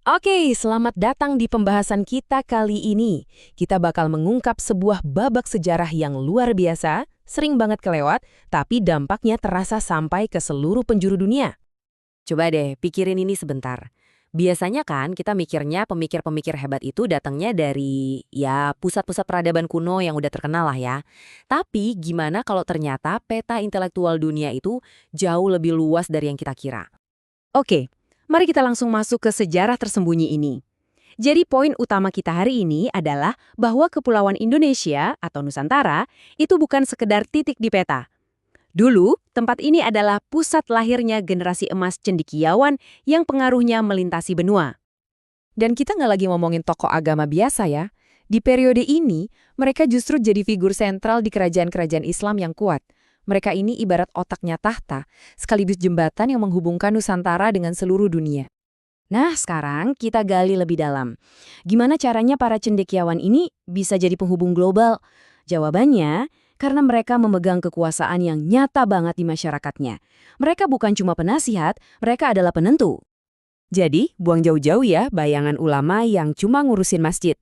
Oke, selamat datang di pembahasan kita kali ini. Kita bakal mengungkap sebuah babak sejarah yang luar biasa, sering banget kelewat, tapi dampaknya terasa sampai ke seluruh penjuru dunia. Coba deh pikirin ini sebentar. Biasanya kan kita mikirnya pemikir-pemikir hebat itu datangnya dari ya pusat-pusat peradaban kuno yang udah terkenal lah ya. Tapi gimana kalau ternyata peta intelektual dunia itu jauh lebih luas dari yang kita kira? Oke, mari kita langsung masuk ke sejarah tersembunyi ini. Jadi poin utama kita hari ini adalah bahwa Kepulauan Indonesia atau Nusantara itu bukan sekedar titik di peta. Dulu, tempat ini adalah pusat lahirnya generasi emas cendekiawan yang pengaruhnya melintasi benua. Dan kita nggak lagi ngomongin tokoh agama biasa ya. Di periode ini, mereka justru jadi figur sentral di kerajaan-kerajaan Islam yang kuat. Mereka ini ibarat otaknya tahta, sekaligus jembatan yang menghubungkan Nusantara dengan seluruh dunia. Nah, sekarang kita gali lebih dalam. Gimana caranya para cendekiawan ini bisa jadi penghubung global? Jawabannya, karena mereka memegang kekuasaan yang nyata banget di masyarakatnya. Mereka bukan cuma penasihat, mereka adalah penentu. Jadi, buang jauh-jauh ya bayangan ulama yang cuma ngurusin masjid.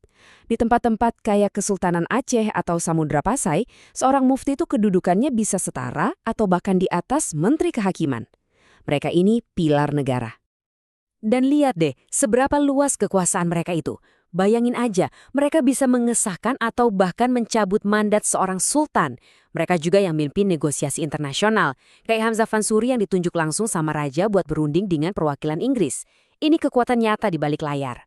Di tempat-tempat kayak Kesultanan Aceh atau Samudra Pasai, seorang mufti itu kedudukannya bisa setara atau bahkan di atas Menteri Kehakiman. Mereka ini pilar negara. Dan lihat deh, seberapa luas kekuasaan mereka itu. Bayangin aja, mereka bisa mengesahkan atau bahkan mencabut mandat seorang sultan. Mereka juga yang mimpin negosiasi internasional. Kayak Hamzah Fansuri yang ditunjuk langsung sama raja buat berunding dengan perwakilan Inggris. Ini kekuatan nyata di balik layar.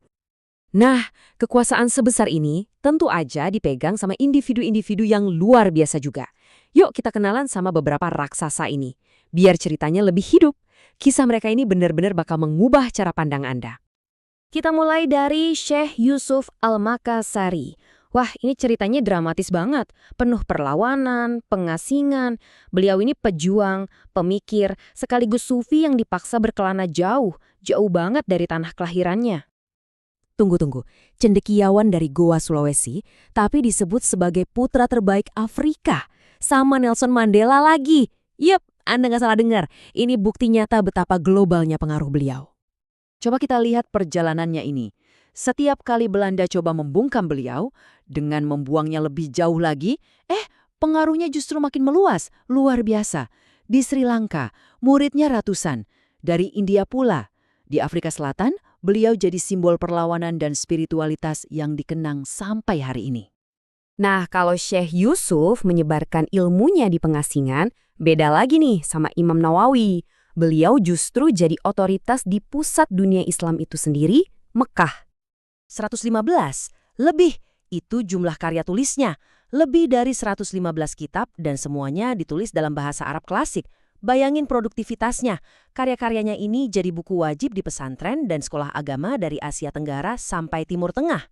Nah, kekuasaan sebesar ini tentu aja dipegang sama individu-individu yang luar biasa juga. Yuk kita kenalan sama beberapa raksasa ini. Biar ceritanya lebih hidup. Kisah mereka ini benar-benar bakal mengubah cara pandang Anda. Kita mulai dari Syekh Yusuf Al-Makassari. Wah, ini ceritanya dramatis banget. Penuh perlawanan, pengasingan. Beliau ini pejuang, pemikir, sekaligus sufi yang dipaksa berkelana jauh banget dari tanah kelahirannya. Tunggu. Cendekiawan dari Goa, Sulawesi, tapi disebut sebagai putra terbaik Afrika. Sama Nelson Mandela lagi. Yep, Anda nggak salah dengar. Ini bukti nyata betapa globalnya pengaruh beliau. Coba kita lihat perjalanannya ini. Setiap kali Belanda coba membungkam beliau, dengan membuangnya lebih jauh lagi, pengaruhnya justru makin meluas, luar biasa. Di Sri Lanka, muridnya ratusan. Dari India pula. Di Afrika Selatan, beliau jadi simbol perlawanan dan spiritualitas yang dikenang sampai hari ini. Nah, kalau Syekh Yusuf menyebarkan ilmunya di pengasingan, beda lagi nih sama Imam Nawawi. Beliau justru jadi otoritas di pusat dunia Islam itu sendiri, Mekah. 115, lebih, itu jumlah karya tulisnya. Lebih dari 115 kitab dan semuanya ditulis dalam bahasa Arab klasik. Bayangin produktivitasnya. Karya-karyanya ini jadi buku wajib di pesantren dan sekolah agama dari Asia Tenggara sampai Timur Tengah.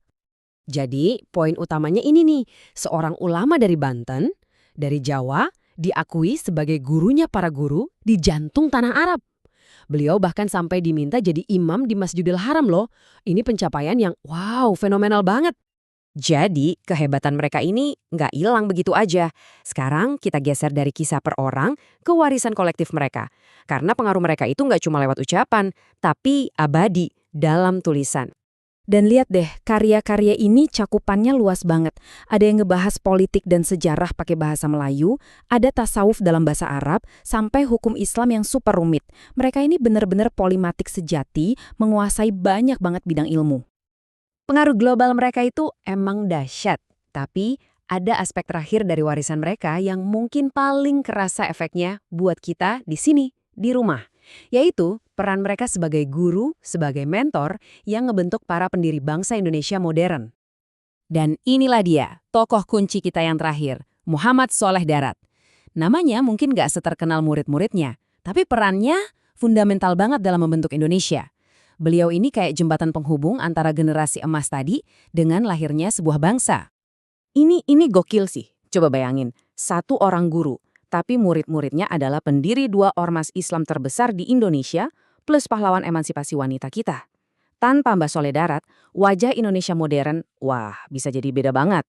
Jadi, poin utamanya ini nih, seorang ulama dari Banten, dari Jawa, diakui sebagai gurunya para guru di jantung tanah Arab. Beliau bahkan sampai diminta jadi imam di Masjidil Haram loh. Ini pencapaian yang wow, fenomenal banget. Jadi, kehebatan mereka ini nggak hilang begitu aja. Sekarang kita geser dari kisah per orang ke warisan kolektif mereka. Karena pengaruh mereka itu nggak cuma lewat ucapan, tapi abadi dalam tulisan. Dan lihat deh, karya-karya ini cakupannya luas banget. Ada yang ngebahas politik dan sejarah pakai bahasa Melayu, ada tasawuf dalam bahasa Arab, sampai hukum Islam yang super rumit. Mereka ini benar-benar polimatik sejati, menguasai banyak banget bidang ilmu. Pengaruh global mereka itu emang dahsyat, tapi ada aspek terakhir dari warisan mereka yang mungkin paling kerasa efeknya buat kita di sini, di rumah. Yaitu peran mereka sebagai guru, sebagai mentor yang ngebentuk para pendiri bangsa Indonesia modern. Dan inilah dia, tokoh kunci kita yang terakhir, Muhammad Soleh Darat. Namanya mungkin gak seterkenal murid-muridnya, tapi perannya fundamental banget dalam membentuk Indonesia. Beliau ini kayak jembatan penghubung antara generasi emas tadi dengan lahirnya sebuah bangsa. Ini gokil sih, coba bayangin, satu orang guru. Tapi murid-muridnya adalah pendiri dua ormas Islam terbesar di Indonesia, plus pahlawan emansipasi wanita kita. Tanpa Mbah Soleh Darat, wajah Indonesia modern, wah bisa jadi beda banget.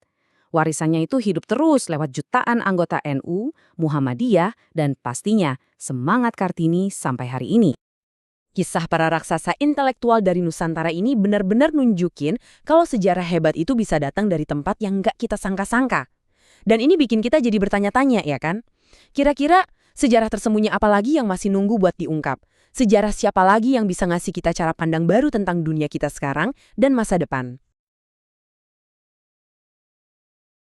Warisannya itu hidup terus lewat jutaan anggota NU, Muhammadiyah, dan pastinya semangat Kartini sampai hari ini. Kisah para raksasa intelektual dari Nusantara ini benar-benar nunjukin kalau sejarah hebat itu bisa datang dari tempat yang nggak kita sangka-sangka. Dan ini bikin kita jadi bertanya-tanya, ya kan? Kira-kira sejarah tersembunyi apa lagi yang masih nunggu buat diungkap? Sejarah siapa lagi yang bisa ngasih kita cara pandang baru tentang dunia kita sekarang dan masa depan?